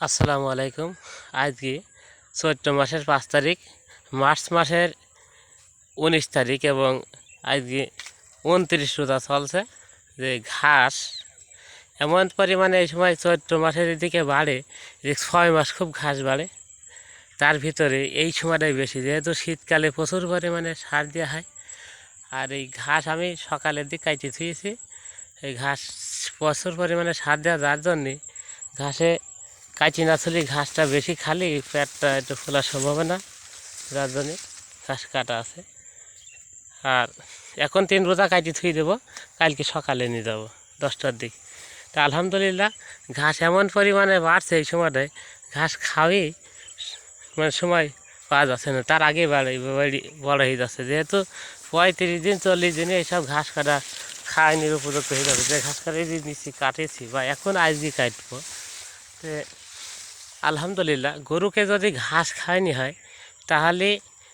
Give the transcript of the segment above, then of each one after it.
আসসালামু আলাইকুম। আজকে চৈত্র মাসের 5 তারিখ, মার্চ মাসের 19 তারিখ এবং আজকে 29 রোজা চলছে। যে ঘাস এমন পরিমাণে এই সময় চৈত্র মাসের দিকে বাড়ে যে 6 মাস খুব ঘাস বাড়ে। তার ভিতরে এই সময়টাই বেশি, যেহেতু শীতকালে প্রচুর পরিমাণে সার দেওয়া হয়। আর এই ঘাস আমি সকালের দিকে কাইটে থুয়েছি। এই ঘাস প্রচুর পরিমাণে সার দেওয়া, যার জন্যে ঘাসে কাঁচি না ছুলি ঘাসটা বেশি খালি পেটটা একটু ফোলার সম্ভাবনা, যার জন্যে ঘাস কাটা আছে। আর এখন 3 রোজা কাটি থুই দেবো, কালকে সকালে নিয়ে যাবো 10টার দিকে। তা আলহামদুলিল্লাহ ঘাস এমন পরিমাণে বাড়ছে এই সময়টায়, ঘাস খাওয়াই মানে সময় পাওয়া যাচ্ছে না, তার আগে বড় হয়ে যাচ্ছে। যেহেতু 35 দিন 40 দিনে এইসব ঘাস কাটা খাওয়ানির উপযুক্ত হয়ে যাবে। যে ঘাস কাটা নিচ্ছি কাটেছি বা এখন আজকে কাটবো, আলহামদুলিল্লাহ গরুকে যদি ঘাস খাওয়ানি হয় তাহলে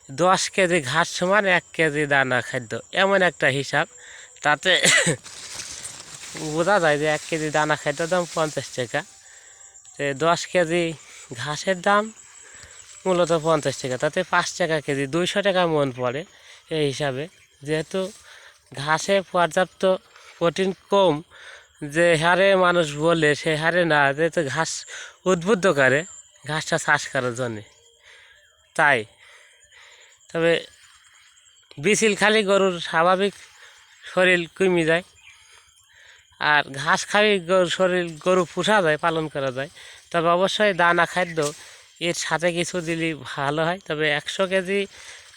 10 কেজি ঘাস সমান 1 কেজি দানা খাদ্য, এমন একটা হিসাব। তাতে বোঝা যায় যে 1 কেজি দানা খাদ্যের দাম 50 টাকা। 10 কেজি ঘাসের দাম মূলত 50 টাকা, তাতে 5 টাকা কেজি, 200 টাকা মন পড়ে এই হিসাবে। যেহেতু ঘাসে পর্যাপ্ত প্রোটিন কম, যে হারে মানুষ বলে সে হারে না, যেহেতু ঘাস উদ্বুদ্ধ করে ঘাসটা চাষ করার জন্যে। তাই তবে বিচিল খালি গরুর স্বাভাবিক শরীর কমে যায়, আর ঘাস খাই গরু পোষা যায়, পালন করা যায়। তবে অবশ্যই দানা খাদ্য এর সাথে কিছু দিলে ভালো হয়। তবে 100 কেজি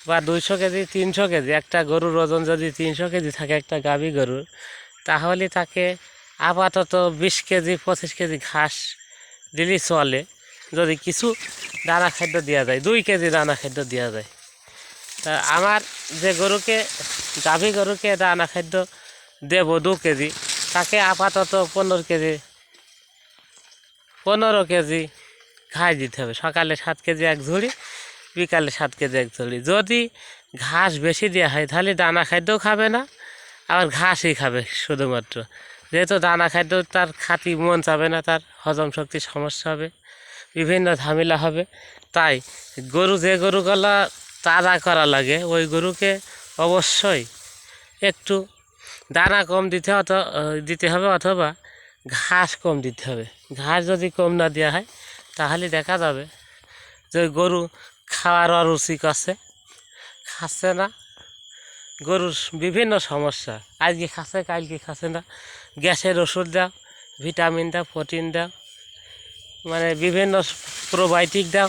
বা 200 কেজি 300 কেজি একটা গরুর ওজন যদি 300 কেজি থাকে একটা গাভী গরুর, তাহলে তাকে আপাতত 20 কেজি 25 কেজি ঘাস দিলেই চলে, যদি কিছু দানা খাদ্য দেওয়া যায়। 2 কেজি দানা খাদ্য দেওয়া যায়। তা আমার যে গরুকে গাভী গরুকে দানা খাদ্য দেব 2 কেজি, তাকে আপাতত 15 কেজি ঘাস দিতে হবে। সকালে 7 কেজি এক ঝুড়ি, বিকালে 7 কেজি এক ঝুড়ি। যদি ঘাস বেশি দেওয়া হয় তাহলে দানা খাদ্যও খাবে না, আবার ঘাসই খাবে শুধুমাত্র। যেহেতু দানা খাদ্য তার খাতি মন চাবে না, তার হজম শক্তির সমস্যা হবে, বিভিন্ন ঝামেলা হবে। তাই যে গরুগুলা তাজা করা লাগে ওই গরুকে অবশ্যই একটু দানা কম দিতে হবে, অথবা ঘাস কম দিতে হবে। ঘাস যদি কম না দেওয়া হয় তাহলে দেখা যাবে যে গরু খাওয়ার অরুচি করছে, খাচ্ছে না। গরুর বিভিন্ন সমস্যা, আজকে খাচ্ছে কালকে খাচ্ছে না। গ্যাসের ওষুধ দাও, ভিটামিন দাও, প্রোটিন দাও, মানে বিভিন্ন প্রোবায়োটিক দাও,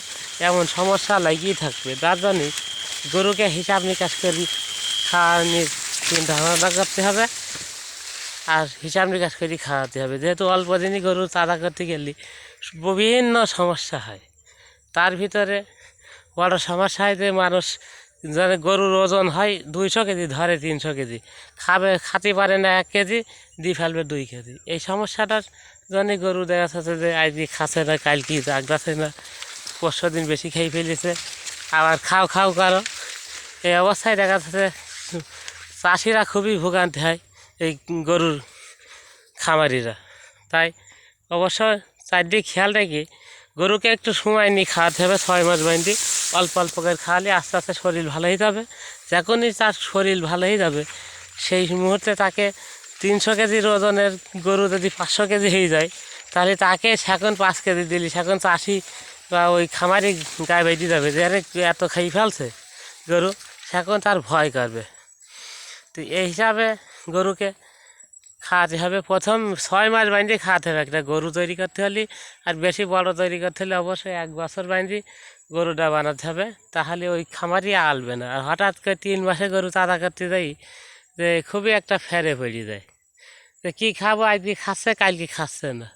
এমন সমস্যা লাগিয়ে থাকবে। তার জন্যই গরুকে হিসাব নিকাশ করে খাওয়ানোর চিন্তা ভাবনা করতে হবে, আর হিসাব নিকাশ করে খাওয়াতে হবে। যেহেতু অল্প দিনই গরু চাঁদা করতে গেলে বিভিন্ন সমস্যা হয়। তার ভিতরে বড় সমস্যা হয় যে মানুষ যারা গরুর ওজন হয় 200 কেজি ধরে 300 কেজি, খাতে পারে না 1 কেজি, দিয়ে ফেলবে 2 কেজি। এই সমস্যাটার জন্য গরু দেখা যাচ্ছে যে আজকে খাচ্ছে না, কালকে জাগছে না, 500 দিন বেশি খেয়ে ফেলেছে, আবার খাও খাও করো। এই অবস্থায় দেখা যাচ্ছে চাষিরা খুবই ভোগান্তি হয়, এই গরুর খামারিরা। তাই অবশ্য চারদিকে খেয়াল রেখে গরুকে একটু সময় নিয়ে খাওয়াতে হবে। 6 মাস বাইন্দি অল্প অল্প করে খাওয়ালে আস্তে আস্তে শরীর ভালো হয়ে যাবে। যখনই তার শরীর ভালো হয়ে যাবে সেই মুহূর্তে তাকে 300 কেজির ওজনের গরু যদি 500 কেজি হয়ে যায়, তাহলে তাকে সেখন 5 কেজি দিলি সেখন চাষি বা ওই খামারি গায়ে বেঁধে যাবে যে আরে এত খেয়ে ফেলছে গরু, সেখন তার ভয় করবে। তো এই হিসাবে গরুকে খাওয়াতে হবে। প্রথম 6 মাস বাইন্দি খাওয়াতে হবে একটা গরু তৈরি করতে হলে। আর বেশি বড় তৈরি করতে হলে অবশ্যই 1 বছর বাইন্দি গরুটা বানাতে হবে, তাহলে ওই খামারি আলবে না। আর হঠাৎ করে 3 মাসে গরু চাঁদা করতে যাই যে খুবই একটা ফেরে পড়ে যায় যে কী খাবো, আজকে খাচ্ছে কালকে খাচ্ছে না।